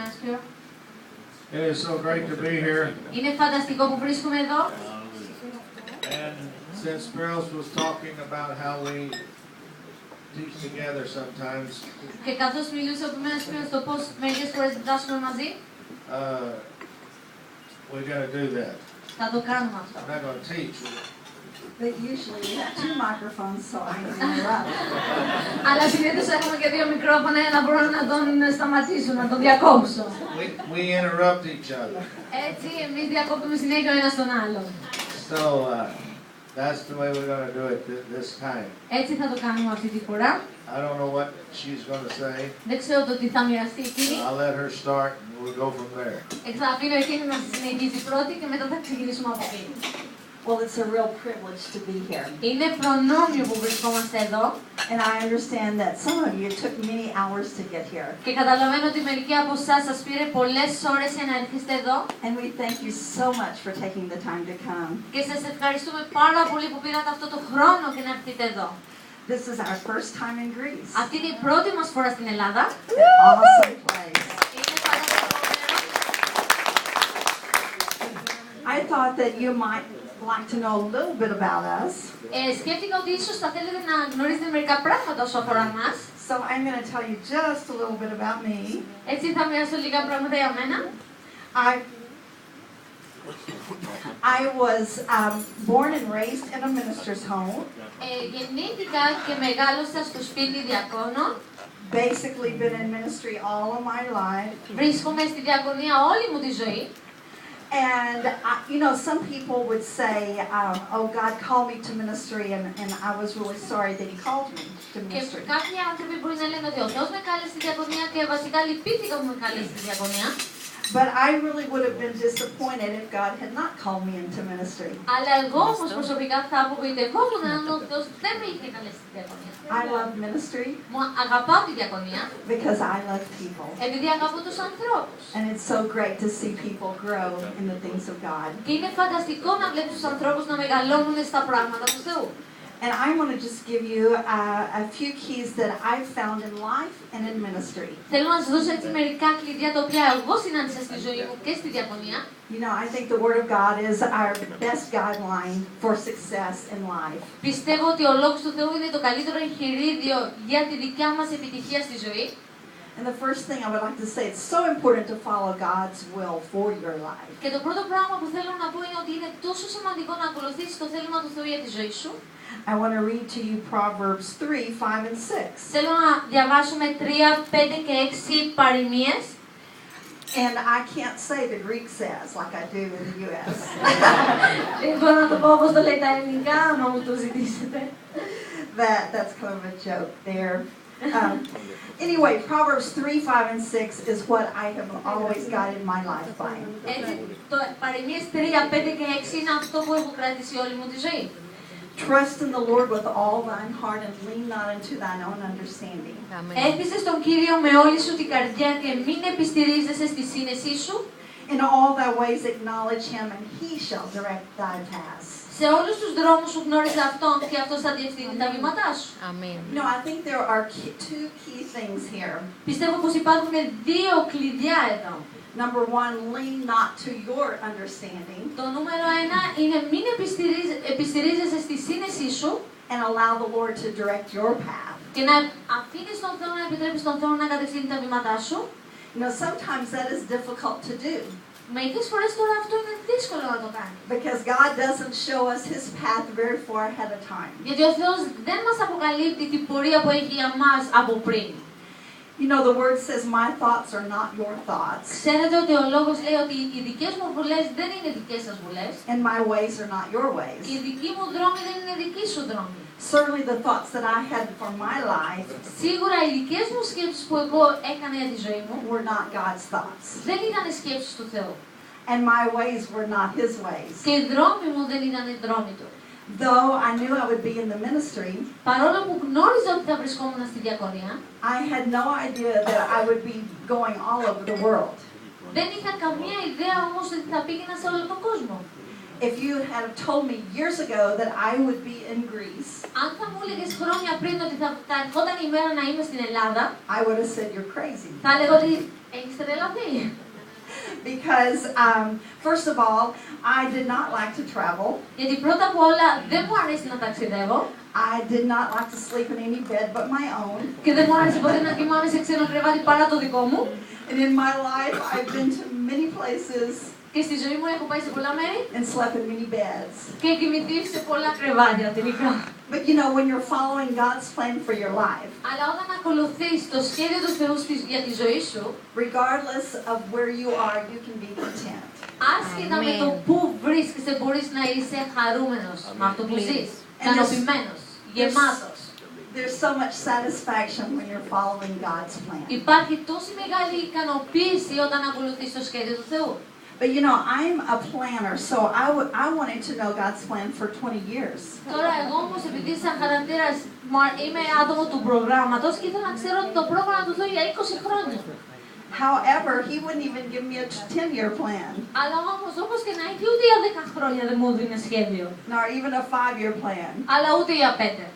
γυμνάσιο. It is so great to be here. Είναι φανταστικό που βρίσκομαι εδώ. And since Spiros was talking about how we teach together sometimes, Και καθώς μιλούσε ο Πημένος στο πώς μερικές φορές διδάσκουμε μαζί, we're going to do that. θα το κάνουμε αυτό. We're not going to teach. But usually we have 2 microphones, so I can interrupt. Αλλά συνήθως έχουμε και 2 μικρόφωνα για να μπορώ να τον σταματήσω, να τον διακόψω. We interrupt each other. Έτσι, εμείς διακόπτουμε συνέχεια ο ένας τον άλλον. So that's the way we're going to do it this time. Έτσι θα το κάνουμε αυτή τη φορά. I don't know what she's going to say. Δεν ξέρω το τι θα μοιραστεί εκείνη. I'll let her start and we'll go from there. Θα αφήνω εκείνη να συνεχίσει πρώτη και μετά θα ξεκινήσουμε από εκεί. Well, it's a real privilege to be here. Είναι προνόμιο που βρισκόμαστε εδώ. And I understand that some of you took many hours to get here. Και καταλαβαίνω ότι μερικοί από εσάς σας πήρε πολλές ώρες για να έρχεστε εδώ. And we thank you so much for taking the time to come. Και σας ευχαριστούμε πάρα πολύ που πήρατε αυτό το χρόνο και να έρθετε εδώ. This is our first time in Greece. Αυτή είναι η πρώτη μας φορά στην Ελλάδα. An awesome place. Είναι φανταστικό. I thought that you might like to know a little bit about us. Σκέφτηκα ότι ίσως θα θέλετε να γνωρίζετε μερικά πράγματα όσο αφορά μας. So I'm going to tell you just a little bit about me. Έτσι θα μοιράσω λίγα πράγματα για μένα. I was born and raised in a minister's home. Γεννήθηκα και μεγάλωσα στο σπίτι διακόνων. Basically been in ministry all of my life. Βρίσκομαι στη διακονία όλη μου τη ζωή. And you know, some people would say, "Oh, God called me to ministry," and I was really sorry that He called me to ministry. Και κάποιοι άνθρωποι μπορεί να λένε ότι ο Θεός με κάλεσε στη διακονία και βασικά λυπήθηκα που με κάλεσε στη διακονία. But I really would have been disappointed if God had not called me into ministry. Αλλά εγώ όμως προσωπικά θα απογοητευόμουν αν ο Θεός δεν με είχε καλέσει στη διακονία. I love ministry Μου αγαπάω τη διακονία because I love people. επειδή αγαπώ τους ανθρώπους. And it's so great to see people grow in the things of God. Και είναι φανταστικό να βλέπεις τους ανθρώπους να μεγαλώνουν στα πράγματα του Θεού. And I want to just give you a few keys that I've found in life and in ministry. Θέλω να σας δώσω έτσι μερικά κλειδιά τα οποία εγώ συνάντησα στη ζωή μου και στη διακονία. You know, I think the Word of God is our best guideline for success in life. Πιστεύω ότι ο Λόγος του Θεού είναι το καλύτερο εγχειρίδιο για τη δικιά μας επιτυχία στη ζωή. And the first thing I would like to say, it's so important to follow God's will for your life. Και το πρώτο πράγμα που θέλω να πω είναι ότι είναι τόσο σημαντικό να ακολουθήσεις το θέλημα του Θεού για τη ζωή σου. I want to read to you Proverbs 3, 5, and 6. Θέλω να διαβάσουμε 3, 5 και 6 παροιμίες. And I can't say the Greek says like I do in the U.S. Δεν μπορώ να το πω όπως το λέει τα ελληνικά, αν μου το ζητήσετε. That's kind of a joke there. Anyway, Proverbs 3, 5, and 6 is what I have always guided my life by. Έτσι, παροιμίες 3, 5 και 6 είναι αυτό που έχω κρατήσει όλη μου τη ζωή. Trust in the Lord with all thine heart and lean not into thine own understanding. Έλπιζε στον Κύριο με όλη σου την καρδιά και μην επιστηρίζεσαι στη σύνεσή σου. In all thy ways acknowledge him and he shall direct thy paths. Σε όλους τους δρόμους σου γνώριζε Αυτόν και Αυτός θα διευθύνει τα βήματά σου. Αμήν. You know, I think there are two key things here. Πιστεύω πως υπάρχουν 2 κλειδιά εδώ. Number 1, lean not to your understanding. Το νούμερο 1 είναι μην επιστηρίζεσαι στη σύνεσή σου and allow the Lord to direct your path. και να αφήνεις τον Θεό, να επιτρέπεις τον Θεό να κατευθύνει τα βήματά σου. You know, sometimes that is difficult to do. Μερικές φορές τώρα αυτό είναι δύσκολο να το κάνει. Because God doesn't show us His path very far ahead of time. Γιατί ο Θεός δεν μας αποκαλύπτει την πορεία που έχει για μας από πριν. You know, the word says, "My thoughts are not your thoughts." Ξέρετε ότι ο Λόγος λέει ότι οι δικές μου βουλές δεν είναι δικές σας βουλές. And my ways are not your ways. Και οι δικοί μου δρόμοι δεν είναι δικοί σου δρόμοι. Certainly the thoughts that I had for my life Σίγουρα οι δικές μου σκέψεις που εγώ έκανα για τη ζωή μου were not God's thoughts. δεν ήταν οι σκέψεις του Θεού. And my ways were not His ways. Και οι δρόμοι μου δεν ήταν οι δρόμοι του. Though I knew I would be in the ministry, Παρόλο που γνώριζα ότι θα βρισκόμουν στη διακονία, I had no idea that I would be going all over the world. δεν είχα καμία ιδέα όμως ότι θα πήγαινα σε όλο τον κόσμο. if you had told me years ago that I would be in Greece, Αν θα μου έλεγες χρόνια πριν ότι θα ερχόταν η μέρα να είμαι στην Ελλάδα, I would have said you're crazy. θα έλεγα ότι έχεις τρελαθεί. Because, first of all, I did not like to travel. Γιατί πρώτα απ' όλα δεν μου αρέσει να ταξιδεύω. I did not like to sleep in any bed but my own. Και δεν μου άρεσε ποτέ να κοιμάμαι σε ξένο κρεβάτι παρά το δικό μου. And in my life, I've been to many places Και στη ζωή μου έχω πάει σε πολλά μέρη and slept in many beds. και κοιμηθεί σε πολλά κρεβάτια τελικά. But you know, when you're following God's plan for your life, Αλλά όταν ακολουθείς το σχέδιο του Θεού για τη ζωή σου, regardless of where you are, you can be content. άσχετα με το πού βρίσκεσαι, μπορείς να είσαι χαρούμενος με αυτό που ζεις, ικανοποιημένος, γεμάτος. There's so much satisfaction when you're following God's plan. Υπάρχει τόση μεγάλη ικανοποίηση όταν ακολουθείς το σχέδιο του Θεού. But you know, I'm a planner, so I wanted to know God's plan for 20 years. Τώρα εγώ όμως επειδή σαν χαρακτήρας είμαι άτομο του προγράμματος και ήθελα να ξέρω το πρόγραμμα του Θεού για 20 χρόνια. However, he wouldn't even give me a 10-year plan. Αλλά όμως όπως και να έχει ούτε για 10 χρόνια δεν μου δίνει σχέδιο. Nor even a 5-year plan. Αλλά ούτε για 5.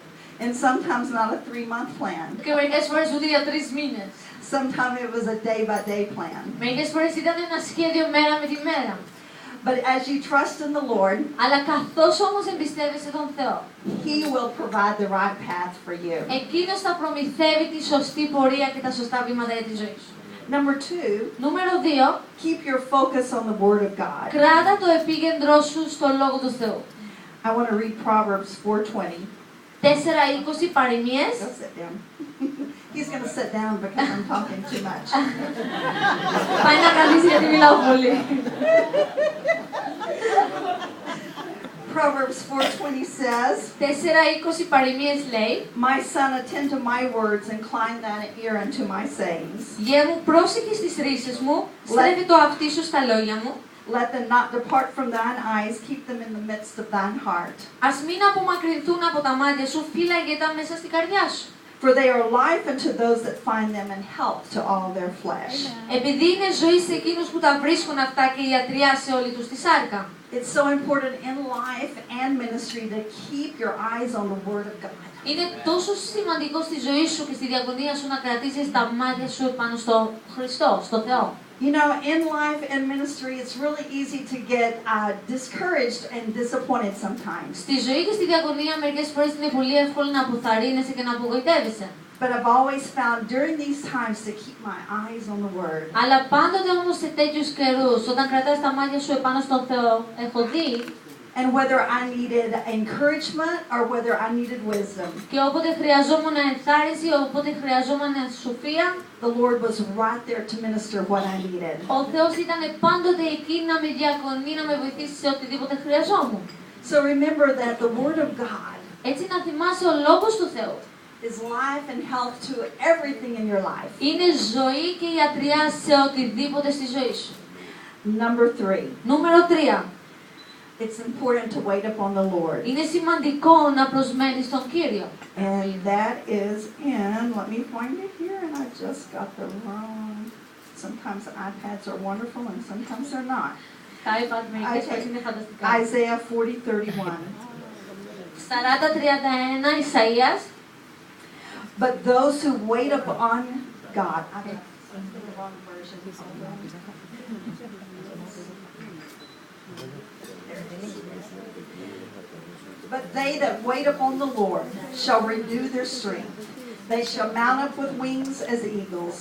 And sometimes not a 3-month plan. Και μερικές φορές ούτε για 3 μήνες. Sometimes it was a day-by-day plan. Μερικές φορές ήταν ένα σχέδιο μέρα με τη μέρα. But as you trust in the Lord, Αλλά καθώς όμως εμπιστεύεσαι τον Θεό, He will provide the right path for you. Εκείνος θα προμηθεύει τη σωστή πορεία και τα σωστά βήματα για τη ζωή σου. Number 2, Νούμερο 2. keep your focus on the Word of God. Κράτα το επίκεντρό σου στο Λόγο του Θεού. I want to read Proverbs 4:20. 4:20 παροιμίες. Go sit down. He's going to sit down because I'm talking too much. Πάει να καθίσει γιατί μιλάω πολύ. Proverbs 4:20 says, 4:20 παροιμίες λέει, "My son, attend to my words, incline thine ear unto my sayings. «Γέ μου, πρόσεχε στις ρίσεις μου, στρέφει το αυτί σου στα λόγια μου, Let them not depart from thine eyes, keep them in the midst of thine heart. ας μην απομακρυνθούν από τα μάτια σου, φύλαγε τα μέσα στην καρδιά σου. For they are life unto those that find them, and health to all their flesh." Επειδή είναι ζωή σε εκείνους που τα βρίσκουν αυτά και ιατριά σε όλη τους τη σάρκα. It's so important in life and ministry to keep your eyes on the Word of God. Είναι τόσο σημαντικό στη ζωή σου και στη διακονία σου να κρατήσεις τα μάτια σου επάνω στο Χριστό, στο Θεό. You know, in life and ministry, it's really easy to get discouraged and disappointed sometimes. Στη ζωή και στη διακονία μερικές φορές είναι πολύ εύκολο να αποθαρρύνεσαι και να απογοητεύεσαι. But I've always found during these times to keep my eyes on the Word. Αλλά πάντοτε όμως σε τέτοιους καιρούς, όταν κρατάς τα μάτια σου επάνω στον Θεό, έχω δει And whether I needed encouragement or whether I needed wisdom, και όποτε χρειαζόμουν ενθάρρυνση, όποτε χρειαζόμουν σοφία, the Lord was right there to minister what I needed. ο Θεός ήταν πάντοτε εκεί να με διακονεί, να με βοηθήσει σε οτιδήποτε χρειαζόμουν. So remember that the Word of God Έτσι να θυμάσαι ο Λόγος του Θεού. is life and health to everything in your life. Είναι ζωή και ιατριά σε οτιδήποτε στη ζωή σου. Number 3, Νούμερο 3. it's important to wait upon the Lord. Είναι σημαντικό να προσμένεις τον Κύριο. And that is in, let me find it here, and I just got the wrong. Sometimes iPads are wonderful and sometimes they're not. Τα iPad μερικές φορές είναι φανταστικά. Isaiah 40:31. 40:31 Ισαΐας. But those who wait upon God. I mean, the wrong version. But they that wait upon the Lord shall renew their strength. They shall mount up with wings as eagles.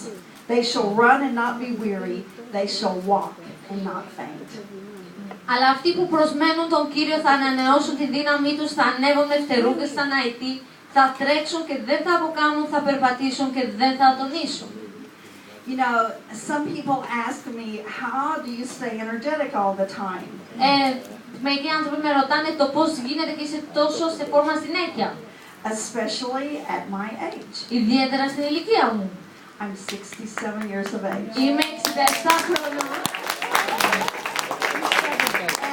They shall run and not be weary. They shall walk and not faint. Αλλά αυτοί που προσμένουν τον Κύριο θα ανανεώσουν τη δύναμή τους, θα ανέβουν ευτερούντες σαν αητοί, θα τρέξουν και δεν θα αποκάμουν, θα περπατήσουν και δεν θα ατονίσουν. You know, some people ask me, how do you stay energetic all the time? Μερικοί άνθρωποι με ρωτάνε το πώς γίνεται και είσαι τόσο σε φόρμα συνέχεια. Especially at my age. Ιδιαίτερα στην ηλικία μου. I'm 67 years of age. Είμαι 67 χρονών.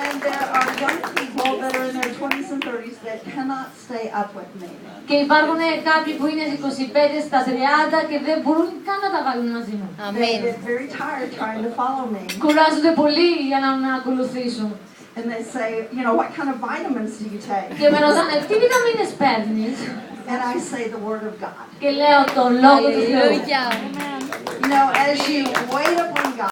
And there are young people that are in their 20s and 30s that cannot stay up with me. Και υπάρχουν κάποιοι που είναι 25 στα 30 και δεν μπορούν καν να τα βάλουν μαζί μου. They get very tired trying to follow me. Κουράζονται πολύ για να με ακολουθήσουν. And they say, you know, what kind of vitamins do you take? Και με ρωτάνε, τι βιταμίνες παίρνεις? And I say the Word of God. Και λέω το Λόγο του Θεού. You know, as you wait upon God,